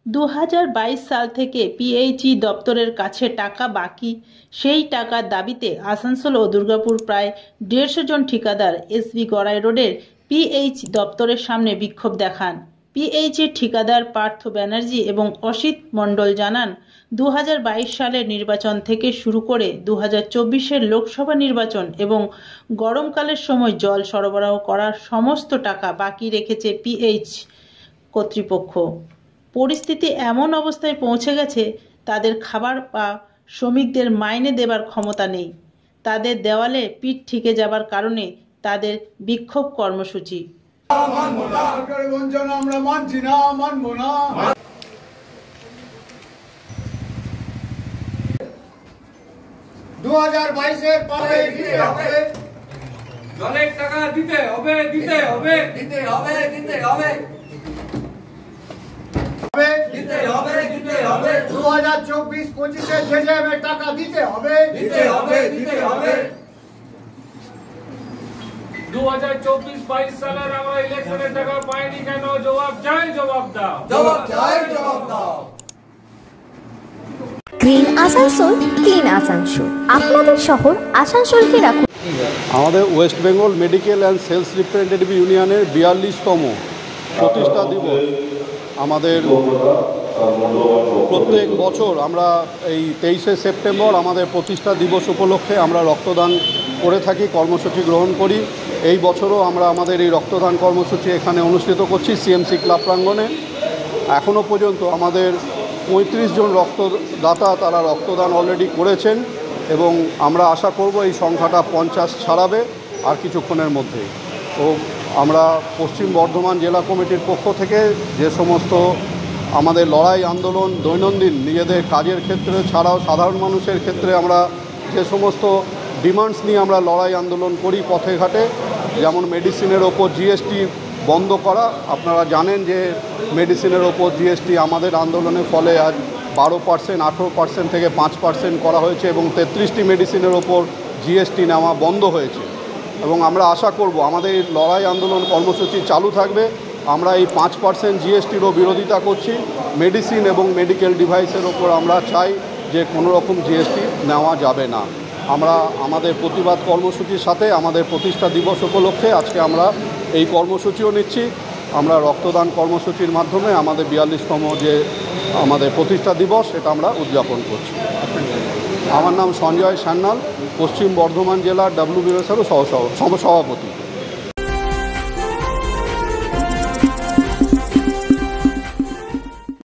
2022 সাল থেকে পিএইচই দপ্তরের কাছে টাকা বাকি, সেই টাকার দাবিতে আসানসোল ও দুর্গাপুর প্রায় 150 জন ঠিকাদার এসবি গড়াই রোডের পিএইচ দপ্তরের সামনে বিক্ষোভ দেখান। পিএইচির ঠিকাদার পার্থ ব্যানার্জি এবং অসিত মণ্ডল জানান, 2022 সালের নির্বাচন থেকে শুরু করে 2024-এর লোকসভা নির্বাচন এবং গরমকালের সময় জল সরবরাহ করার সমস্ত টাকা বাকি রেখেছে পিএইচ কর্তৃপক্ষ। পরিস্থিতি এমন অবস্থায় পৌঁছে গেছে, তাদের খাবার বা শ্রমিকদের মাইনে দেবার ক্ষমতা নেই। তাদের দেওয়ালে পিঠ ঠেকে যাবার কারণে তাদের বিক্ষোভ কর্মসূচি। 2022-এর পরে জলের টাকা দিতে হবে, দিতে হবে, দিতে হবে, দিতে হবে, দিতে হবে, দিতে হবে। 2024-25-এর জেজেএমের টাকা দিতে হবে, দিতে হবে, দিতে হবে। 2024-22 সালের আমরা ইলেকশনের টাকা পাইনি কেন? জবাব চাই, জবাব দাও, জবাব চাই, জবাব দাও। গ্রিন আসানসোল, ক্লিন আসানসোল, আপনাদের শহর আসানসোলকে রাখুন। আমাদের west Bengal medical and sales representative ইউনিয়নের 42তম প্রতিষ্ঠা দিবস। আমাদের প্রত্যেক বছর আমরা এই 23শে সেপ্টেম্বর আমাদের প্রতিষ্ঠা দিবস উপলক্ষে আমরা রক্তদান করে থাকি, কর্মসূচি গ্রহণ করি। এই বছরও আমরা আমাদের এই রক্তদান কর্মসূচি এখানে অনুষ্ঠিত করছি সিএমসি ক্লাব প্রাঙ্গণে। এখনও পর্যন্ত আমাদের 35 জন রক্তদাতা তারা রক্তদান অলরেডি করেছেন এবং আমরা আশা করব এই সংখ্যাটা 50 ছাড়াবে আর কিছুক্ষণের মধ্যেই। তো আমরা পশ্চিম বর্ধমান জেলা কমিটির পক্ষ থেকে যে সমস্ত আমাদের লড়াই আন্দোলন দৈনন্দিন নিজেদের কাজের ক্ষেত্রে ছাড়াও সাধারণ মানুষের ক্ষেত্রে আমরা যে সমস্ত ডিমান্ডস নিয়ে আমরা লড়াই আন্দোলন করি পথে ঘাটে, যেমন মেডিসিনের ওপর জিএসটি বন্ধ করা। আপনারা জানেন যে মেডিসিনের ওপর জিএসটি আমাদের আন্দোলনের ফলে আজ 12%, 18% থেকে 5% করা হয়েছে এবং 33টি মেডিসিনের ওপর জিএসটি নেওয়া বন্ধ হয়েছে। এবং আমরা আশা করব আমাদের লড়াই আন্দোলন কর্মসূচি চালু থাকবে। আমরা এই 5% জিএসটিরও বিরোধিতা করছি। মেডিসিন এবং মেডিকেল ডিভাইসের ওপর আমরা চাই যে কোনো রকম জিএসটি নেওয়া যাবে না। আমরা আমাদের প্রতিবাদ কর্মসূচির সাথে আমাদের প্রতিষ্ঠা দিবস উপলক্ষে আজকে আমরা এই কর্মসূচিও নিচ্ছি। আমরা রক্তদান কর্মসূচির মাধ্যমে আমাদের 42তম যে আমাদের প্রতিষ্ঠা দিবস সেটা আমরা উদযাপন করছি। আমার নাম সঞ্জয় সান্যাল, পশ্চিম বর্ধমান জেলার WBSRও সহসভাপতি।